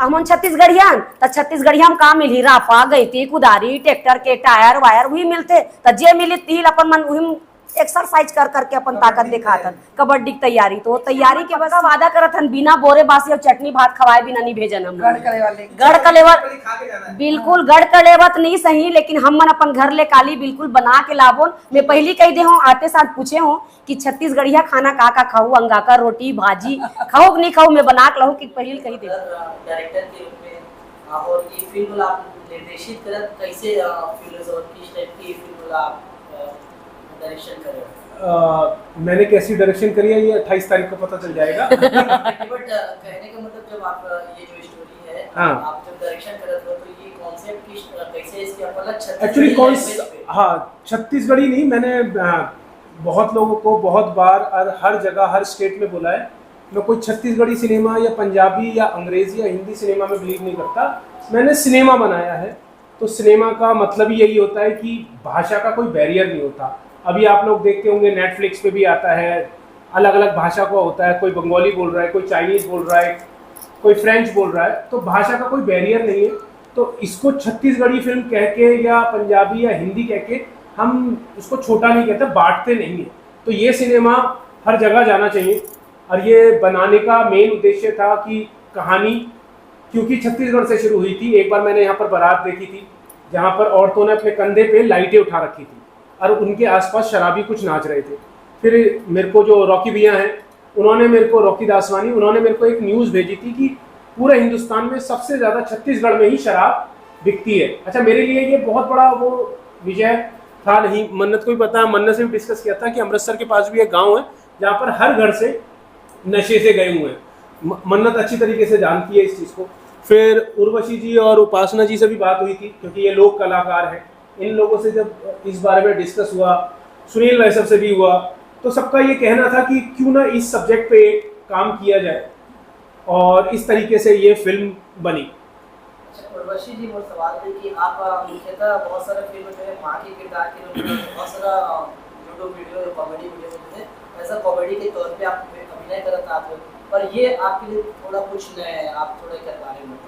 हम छत्तीसगढ़िया तो छत्तीसगढ़िया में का मिली राफा गई कुदारी ट्रैक्टर के टायर वायर वही मिलते तो जे मिली तिल अपन मन वही एक्सरसाइज कर करके अपन ताकत दिखातन। कबड्डी की तैयारी तो तैयारी के बस वादा करत हन बिना बोरे बासी और चटनी भात खवाए बिना नहीं भेजन हम गढ़ कलेवर बिल्कुल गढ़ कलेवत नहीं सही लेकिन हम मन अपन घर ले काली बिल्कुल बना के लाबोन। मैं पहली कही दे हूँ आते साथ पूछे हूँ कि छत्तीसगढ़िया खाना का खाऊ अंगाका रोटी भाजी खाऊ नहीं खाऊ मैं बना के लाऊं कि पहली कही दे। डायरेक्टर के रूप में और ये फिल्म आप निर्देशित करत कैसे फिल्म और किस टाइप की फिल्म आप डायरेक्शन कर रहे हो? मैंने कैसी डायरेक्शन करी है ये 28 तारीख को पता चल जाएगा। बट कहने का मतलब जब आप ये जो स्टोरी है हाँ। आप जब डायरेक्शन कर रहे हो तो ये कॉन्सेप्ट किस कैसे इसके अलग एक्चुअली हाँ छत्तीसगढ़ी नहीं मैंने बहुत लोगों को बहुत बार और हर जगह हर स्टेट में बोला है मैं कोई छत्तीसगढ़ी सिनेमा या पंजाबी या अंग्रेजी या हिंदी सिनेमा में बिलीव नहीं करता। मैंने सिनेमा बनाया है तो सिनेमा का मतलब ही यही होता है कि भाषा का कोई बैरियर नहीं होता। अभी आप लोग देखते होंगे नेटफ्लिक्स पे भी आता है अलग अलग भाषा का होता है कोई बंगाली बोल रहा है कोई चाइनीज़ बोल रहा है कोई फ्रेंच बोल रहा है तो भाषा का कोई बैरियर नहीं है। तो इसको छत्तीसगढ़ी फिल्म कह के या पंजाबी या हिंदी कह के हम उसको छोटा नहीं कहते बांटते नहीं है। तो ये सिनेमा हर जगह जाना चाहिए और ये बनाने का मेन उद्देश्य था कि कहानी क्योंकि छत्तीसगढ़ से शुरू हुई थी। एक बार मैंने यहाँ पर बारात देखी थी जहाँ पर औरतों ने अपने कंधे पे लाइटें उठा रखी थी और उनके आसपास शराबी कुछ नाच रहे थे। फिर मेरे को जो रॉकी भैया हैं उन्होंने मेरे को रॉकी दासवानी उन्होंने मेरे को एक न्यूज़ भेजी थी कि पूरे हिंदुस्तान में सबसे ज़्यादा छत्तीसगढ़ में ही शराब बिकती है। अच्छा मेरे लिए ये बहुत बड़ा वो विजय था नहीं। मन्नत को भी पता है मन्नत से भी डिस्कस किया था कि अमृतसर के पास भी एक गाँव है जहाँ पर हर घर से नशे से गए हुए हैं। मन्नत अच्छी तरीके से जानती है इस चीज़ को। फिर उर्वशी जी और उपासना जी से भी बात हुई थी क्योंकि ये लोक कलाकार हैं। इन लोगों से जब इस बारे में डिस्कस हुआ सुनील वैश्व से भी हुआ तो सबका ये कहना था कि क्यों ना इस सब्जेक्ट पे काम किया जाए और इस तरीके से ये फिल्म बनी। अच्छा उर्वशी जी वो सवाल है कि आप मुख्यतः बहुत सारे फिल्म जो है माँ के किरदार के रूप में बहुत सारा यूट्यूब वीडियो या कॉमेडी वीडियो होते हैं ऐसा कॉमेडी के तौर पे आप अभिनय करते आते हो पर ये आपके लिए थोड़ा कुछ नया है आप थोड़ा क्या बारे में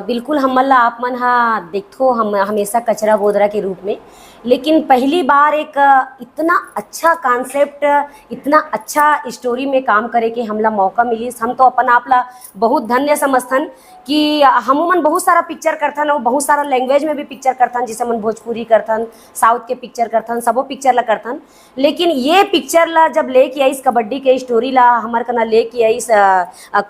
बिल्कुल हमला आप मन हा देखो हम हमेशा कचरा बोदरा के रूप में लेकिन पहली बार एक इतना अच्छा कॉन्सेप्ट इतना अच्छा स्टोरी में काम करे के हमला मौका मिली। हम तो अपन आपला बहुत धन्य समझथन कि हम मन बहुत सारा पिक्चर करथन और बहुत सारा लैंग्वेज में भी पिक्चर करथन जैसे मन भोजपुरी करथन साउथ के पिक्चर करथन सबो पिक्चर ला करथन। लेकिन ये पिक्चर ला जब लेके आई कबड्डी के स्टोरी ला हमार कना लेके आई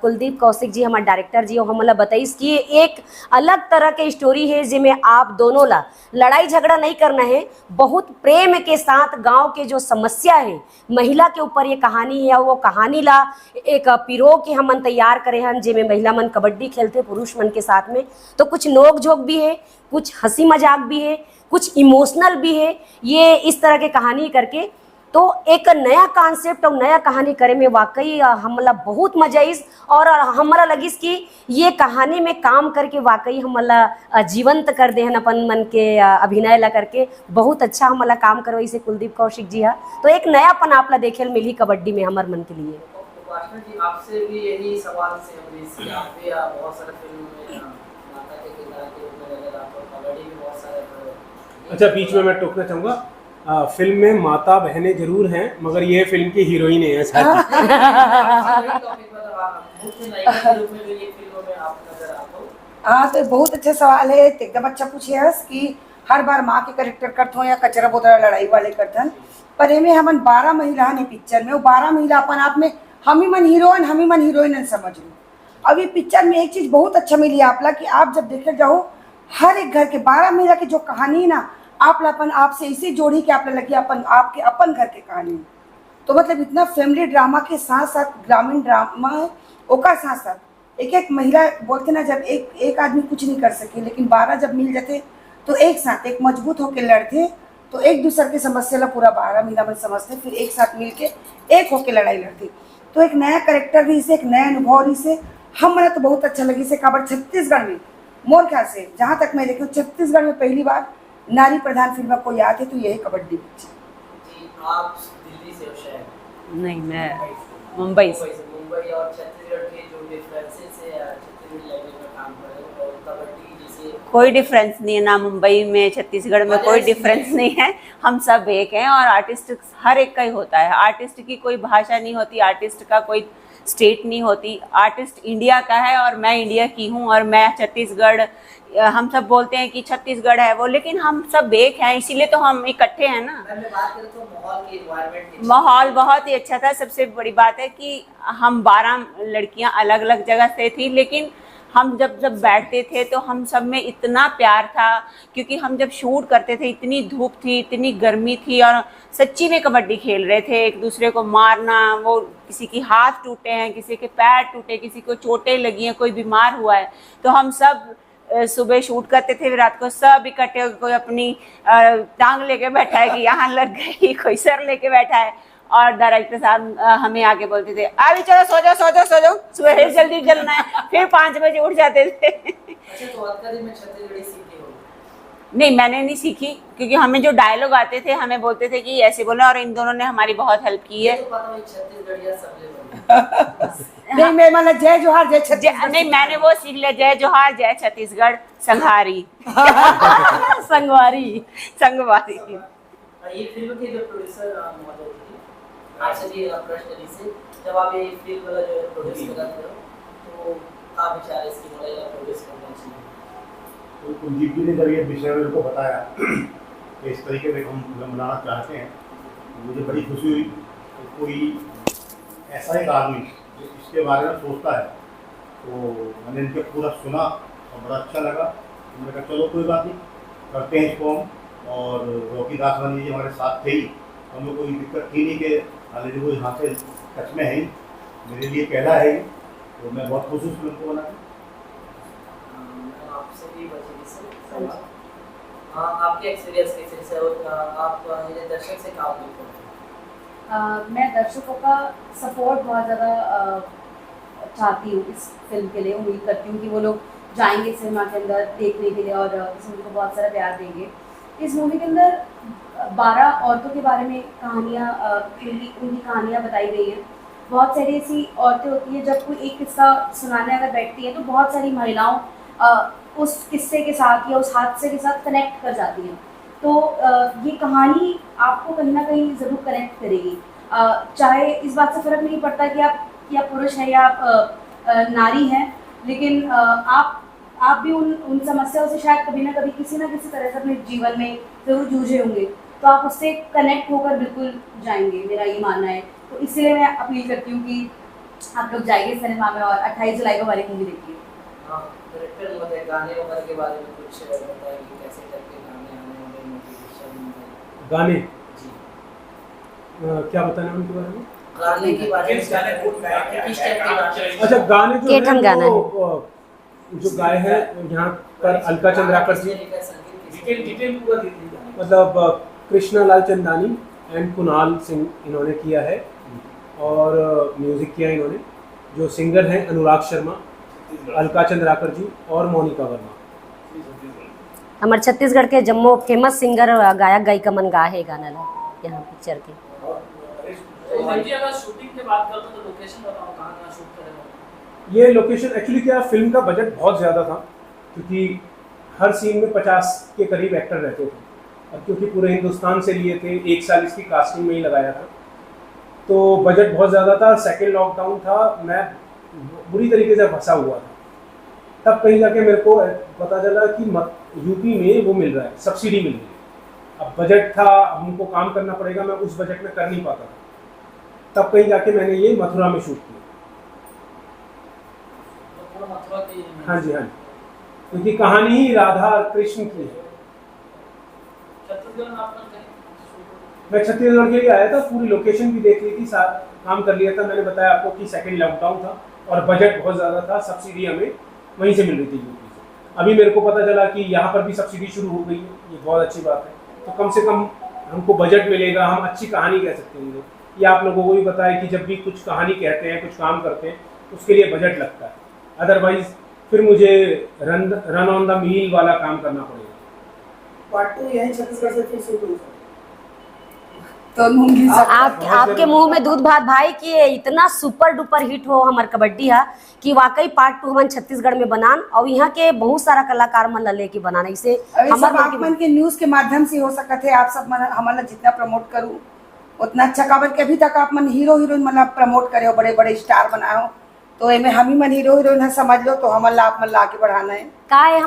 कुलदीप कौशिक जी हमारे डायरेक्टर जी हमला बताइस कि एक अलग तरह के स्टोरी है जिसमें आप दोनों ला लड़ाई झगड़ा नहीं करना है बहुत प्रेम के साथ गांव के जो समस्या है महिला के ऊपर ये कहानी है। वो कहानी ला एक पिरो के हम तैयार करे हैं जिसमें महिला मन कबड्डी खेलते पुरुष मन के साथ में तो कुछ नोक झोंक भी है कुछ हंसी मजाक भी है कुछ इमोशनल भी है। ये इस तरह के कहानी करके तो एक नया कॉन्सेप्ट और नया कहानी करे में वाकई हमला बहुत मजा इस और हमारा लगिस कि ये कहानी में काम करके वाकई हमला जीवंत कर दे हैं अपन मन के अभिनय ला करके बहुत अच्छा हमला काम करो इसे कुलदीप कौशिक जी हा तो एक नयापन आपला देखे मिली कबड्डी में हमार मन के लिए। जी आपसे भी यही सवाल से आप भी बहुत सारे फिल्म में माता के किरदार के रूप में नजर आते हो कबड्डी भी बहुत सारे। अच्छा बीच में मैं टोकना चाहूँगा फिल्म में माता बहनें जरूर हैं मगर ये फिल्म की हीरोइन है हाँ तो बहुत अच्छा सवाल है एकदम अच्छा पूछे कि हर बार माँ के कैरेक्टर करते हो या कचरा बोतरा लड़ाई वाले करते पर एमें हमन 12 महिला ने पिक्चर में वो 12 महिला अपन आप में हम ही मन हीरोइन समझ लो। अब ये पिक्चर में एक चीज बहुत अच्छा मिली आपला कि आप जब देखे जाओ हर एक घर के 12 महिला की जो कहानी ना आप अपन आपसे इसी जोड़ी के आप लगी अपन आपके अपन घर के कहानी तो मतलब इतना फैमिली ड्रामा के साथ साथ ग्रामीण ड्रामा है ओका साथ साथ एक एक महिला बोलते ना जब एक आदमी कुछ नहीं कर सके लेकिन 12 जब मिल जाते तो एक साथ एक मजबूत होकर लड़ते तो एक दूसरे की समस्या ला पूरा 12 महिला में समझते फिर एक साथ मिल के एक होकर लड़ाई लड़ते तो एक नया करेक्टर भी इसे एक नया अनुभव इसे हम तो बहुत अच्छा लगी इसे खबर छत्तीसगढ़ में मोर ख्याल से जहाँ तक मैं देखी छत्तीसगढ़ में पहली बार नारी प्रधान फिल्म कोई आती तो यही कबड्डी जी। आप दिल्ली से हो शायद? नहीं मैं मुंबई से। मुंबई और छत्तीसगढ़ के जो डिफरेंसेस है छत्तीसगढ़ी लैंग्वेज में काम कर रहे हो और कबड्डी जैसे कोई डिफरेंस नहीं है ना, मुंबई में छत्तीसगढ़ में कोई डिफरेंस नहीं है, हम सब एक हैं। और आर्टिस्ट हर एक का ही होता है, आर्टिस्ट की कोई भाषा नहीं होती, आर्टिस्ट का कोई स्टेट नहीं होती, आर्टिस्ट इंडिया का है और मैं इंडिया की हूँ और मैं छत्तीसगढ़। हम सब बोलते हैं कि छत्तीसगढ़ है वो, लेकिन हम सब एक हैं, इसीलिए तो हम इकट्ठे हैं ना। मैं बात करें तो माहौल की एनवायरनमेंट की माहौल बहुत ही अच्छा था। सबसे बड़ी बात है कि हम 12 लड़कियां अलग अलग जगह से थी, लेकिन हम जब बैठते थे तो हम सब में इतना प्यार था, क्योंकि हम जब शूट करते थे इतनी धूप थी, इतनी गर्मी थी और सच्ची में कबड्डी खेल रहे थे, एक दूसरे को मारना, वो किसी की हाथ टूटे हैं, किसी के पैर टूटे, किसी को चोटें लगी हैं, कोई बीमार हुआ है, तो हम सब सुबह शूट करते थे, रात को सब इकट्ठे होकर कोई अपनी टांग लेके बैठा है कि यहाँ लग गई, कोई सर लेके बैठा है, और डायरेक्टर साहब हमें आके बोलते थे अभी चलो सो जाओ सो जाओ सो जाओ, सुबह जल्दी चलना है। फिर 5 बजे उठ जाते थे। अच्छा, तो अदकरी में छत्तीसगढ़ी सीखी हो? नहीं, मैंने नहीं सीखी, क्योंकि हमें जो डायलॉग आते थे हमें बोलते थे कि ऐसे बोलो, और इन दोनों ने हमारी बहुत हेल्प की है। तो पता नहीं छत्तीसगढ़िया सब नहीं मैं मतलब जय जोहार जय छत्तीसगढ़ नहीं, मैंने वो सीख लिया, जय जोहार जय छत्तीसगढ़ संघारी संगवारी। संगवारी। ये फिल्म के जो प्रोड्यूसर महोदय थे, आपसे भी प्रश्न से, जब आप ये फिल्म वाला जो प्रोड्यूस कर रहे हो तो आप विचार इसकी वाला प्रोड्यूस करना चाहिए? तो कुलदीप जी ने जब ये विषय मेरे को बताया कि इस तरीके से हम फिल्म बनाना चाहते हैं, मुझे बड़ी खुशी हुई कि कोई ऐसा एक आदमी जो इसके बारे में सोचता है। तो मैंने इनके पूरा सुना और बड़ा अच्छा लगा। तो मैंने कहा चलो कोई बात नहीं, करते हैं इसको हम। और रॉकी दासवानी जी हमारे साथ थे ही, तो हमें कोई दिक्कत थी नहीं कि हालांकि वो यहाँ से टच में है ही, मेरे लिए पहला है ही, तो मैं बहुत खुश हूँ इस फिल्म को बना के। आपसे भी बचेगी सर, आपके एक्सपीरियंस कैसे से और आप ये दर्शक से काम नहीं करते? मैं दर्शकों का सपोर्ट बहुत ज़्यादा चाहती हूँ इस फिल्म के लिए। उम्मीद करती हूँ कि वो लोग जाएंगे सिनेमा के अंदर देखने के लिए और इस मूवी को बहुत सारा प्यार देंगे। इस मूवी के अंदर 12 औरतों के बारे में कहानियाँ, उनकी कहानियाँ बताई गई हैं। बहुत सारी ऐसी औरतें होती हैं, जब कोई एक किस्सा सुनाने अगर बैठती हैं तो बहुत सारी महिलाओं उस किस्से के साथ या उस हादसे के साथ कनेक्ट कर जाती हैं। तो ये कहानी आपको कहीं ना कहीं ज़रूर कनेक्ट करेगी। चाहे इस बात से फ़र्क नहीं पड़ता कि आप या पुरुष हैं या आप नारी हैं, लेकिन आप भी उन समस्याओं से शायद कभी ना कभी किसी ना किसी तरह से अपने जीवन में ज़रूर जूझे होंगे, तो आप उससे कनेक्ट होकर बिल्कुल जाएंगे, मेरा ये मानना है। तो इसलिए मैं अपील करती हूँ कि आप लोग जाइए सिनेमा में और 28 जुलाई को हमारी मूवी देखिए। डायरेक्टर मतलब गाने वगैरह के बारे में कुछ बताइए कि कैसे करके गाने आने वाले, मोटिवेशन गाने जी क्या बताना है उनके बारे में? गाने के बारे में किस टाइप के गाने? अच्छा, गाने जो केठन गाना है वो जो गाए हैं यहाँ पर अलका चंद्राकर जी, मतलब कृष्णा लाल चंदानी एंड कुणाल सिंह इन्होंने किया है, और म्यूजिक किया इन्होंने। जो सिंगर हैं अनुराग शर्मा, अलका चंद्राकर जी और मोनिका वर्मा। हमारे छत्तीसगढ़ के जम्मू फेमस सिंगर गायक गायिका मन गा है गाना ला यहाँ पिक्चर के। अगर शूटिंग की बात करो तो लोकेशन बताओ, कहाँ शूट करेंगे? ये लोकेशन एक्चुअली क्या, फिल्म का बजट बहुत ज़्यादा था, क्योंकि हर सीन में 50 के करीब एक्टर रहते थे, और क्योंकि पूरे हिंदुस्तान से लिए थे, 1 साल इसकी कास्टिंग में ही लगाया था, तो बजट बहुत ज़्यादा था। सेकेंड लॉकडाउन था, मैं बुरी तरीके से फंसा हुआ था। तब कहीं जाके मेरे को पता चला कि यूपी में वो मिल रहा है, सब्सिडी मिल रही है। अब बजट था, हमको काम करना पड़ेगा, मैं उस बजट में कर नहीं पाता था। तब कहीं जाके मैंने ये मथुरा में शूट किया। हाँ जी, हाँ जी, क्योंकि कहानी ही राधा कृष्ण की है। मैं छत्तीसगढ़ के लिए आया था, पूरी लोकेशन भी देख ली थी, साथ काम कर लिया था। मैंने बताया आपको कि सेकंड लॉकडाउन था और बजट बहुत ज़्यादा था, सब्सिडी हमें वहीं से मिल रही थी यूपी से। अभी मेरे को पता चला कि यहाँ पर भी सब्सिडी शुरू हो गई है, ये बहुत अच्छी बात है। तो कम से कम हमको बजट मिलेगा, हम अच्छी कहानी कह सकते हैं। ये आप लोगों को भी पता है कि जब भी कुछ कहानी कहते हैं, कुछ काम करते हैं, उसके लिए बजट लगता है, अदरवाइज फिर मुझे रन ऑन द मील वाला काम करना पड़ेगा। पार्ट 2 यही छत्तीसगढ़ से फिर शूट हुई? तो मूंगी सब आपके मुंह में दूध भात भाई कि ये इतना सुपर डुपर हिट हो हमार कबड्डी है कि वाकई पार्ट 2 हमन छत्तीसगढ़ में बनान और यहाँ के बहुत सारा कलाकार मन ला लेके बनाना इसे अभी सब हमार आप मन के न्यूज के माध्यम से हो सकत है। आप सब मन हमारा जितना प्रमोट करूँ उतना अच्छा, काबर के अभी तक आप मन हीरो हीरोइन मतलब प्रमोट करे हो, बड़े बड़े स्टार बनाए हो, तो एमे हम ही मन हीरो हीरोइन है समझ लो, तो हमन ला आप मन ला आगे बढ़ाना है। का है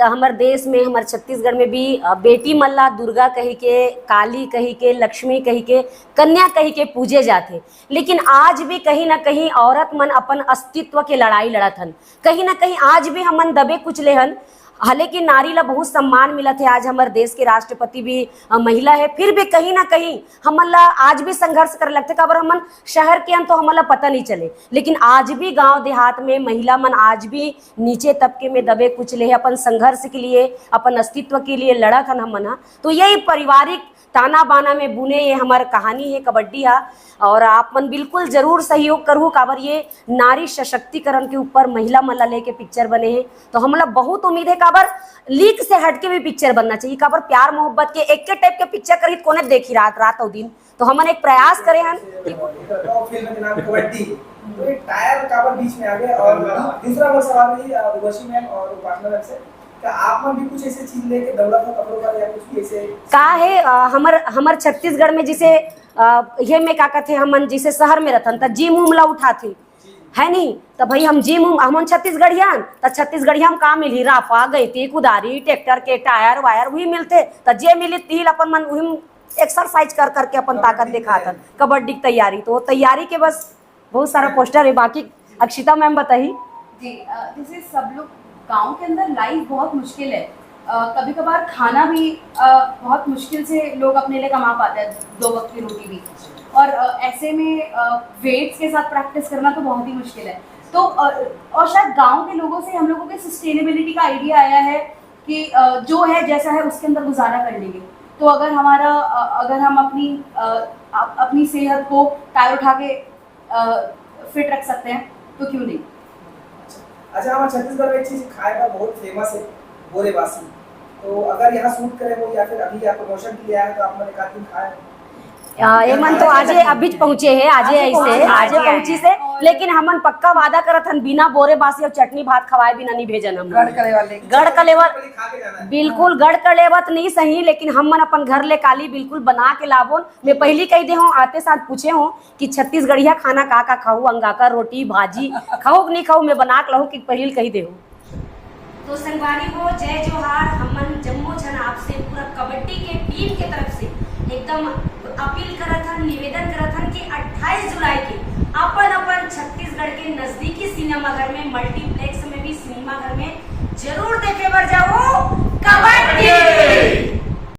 हमर देश में हमर छत्तीसगढ़ में भी बेटी मल्ला दुर्गा कही के, काली कही के, लक्ष्मी कही के, कन्या कही के पूजे जाते, लेकिन आज भी कहीं ना कहीं औरत मन अपन अस्तित्व के लड़ाई लड़त हन। कहीं ना कहीं आज भी हमन दबे कुचले हन। हालांकि नारी ला बहुत सम्मान मिला थे, आज हमारे देश के राष्ट्रपति भी महिला है, फिर भी कहीं ना कहीं हमन ला आज भी संघर्ष करे लगते। काबर हमन शहर के अन तो हमन ला पता नहीं चले, लेकिन आज भी गांव देहात में महिला मन आज भी नीचे तबके में दबे कुचले है, अपन संघर्ष के लिए, अपन अस्तित्व के लिए लड़त हन हमन। तो यही पारिवारिक ताना बाना में बुने ये हमार कहानी है कबड्डी है, और आप मन बिल्कुल जरूर सहयोग करू। काबर ये नारी सशक्तिकरण के ऊपर महिला मन ला लेके पिक्चर बने हैं, तो हमला बहुत उम्मीद है काबर लीक से हटके भी पिक्चर बनना चाहिए। काबर प्यार मोहब्बत के एक के टाइप के पिक्चर करी कोने देखी रात और दिन, तो हमन एक प्रयास करे हन। फिल्म के नाम कबड्डी, तो एक टायर काबर बीच में आ गए। और दूसरा वो सवाल है उर्वशी मैम और उपासना मैम से, क्या आप में भी कुछ ऐसे चीज लेके दौड़ा था कपड़ों का या कुछ भी ऐसे का है? हमर छत्तीसगढ़ में जिसे ये में का कहते हमन जिसे शहर में रहथन त जिम उम ला उठाथे है नहीं, तो भाई हम जिम उम हमन छत्तीसगढ़ियान त छत्तीसगढ़िया हम का मिली रापा गईती कुदारी ट्रैक्टर के टायर वायर वही मिलते, त जे मिली तिल अपन मन वही एक्सरसाइज कर करके अपन ताकत दिखातन। कबड्डी की तैयारी, तो तैयारी के बस बहुत सारा पोस्टर है। बाकी अक्षिता मैम बताइए। जी, जैसे सब लोग गांव के अंदर लाइफ बहुत मुश्किल है, कभी कभार खाना भी बहुत मुश्किल से लोग अपने लिए कमा पाते हैं, 2 वक्त की रोटी भी, और ऐसे में वेट्स के साथ प्रैक्टिस करना तो बहुत ही मुश्किल है। तो और शायद गांव के लोगों से हम लोगों के सस्टेनेबिलिटी का आइडिया आया है कि जो है जैसा है उसके अंदर गुजारा कर लेंगे। तो अगर हम अपनी सेहत को टायर उठा के फिट रख सकते हैं तो क्यों नहीं। अच्छा, हमारे छत्तीसगढ़ में एक चीज खाए का बहुत फेमस है, बोरेबासी। तो अगर यहाँ शूट करे वो या फिर अभी या प्रमोशन के लिए आया तो आप मैंने कहा दिन खाए एमन तो आज अभी पहुंचे है, आज पहुंची से, लेकिन हमन पक्का वादा करत हन बिना बोरे बासी और चटनी भात खवाए बिना नहीं भेजन। हम गढ़ कलेवर बिल्कुल गढ़ कलेवत नहीं सही, लेकिन हमन अपन घर ले काली बिल्कुल बना के लाबोन। मैं पहली कही दे हूँ, आते साथ पूछे हूँ कि छत्तीसगढ़िया खाना का खाऊ, अंगाका रोटी भाजी खाऊ नहीं खाऊ, मैं बना के लाऊं कि पहली कही दे हूँ। तो संगवारी को जय जोहार। हमन जम्मो जन आपसे पूरा कबड्डी के टीम के तरफ से एकदम अपील करत हन, निवेदन करत हन कि 28 जुलाई के अपन छत्तीसगढ़ के नजदीकी सिनेमा घर में, मल्टीप्लेक्स में भी सिनेमा घर में जरूर देखे बर जाओ।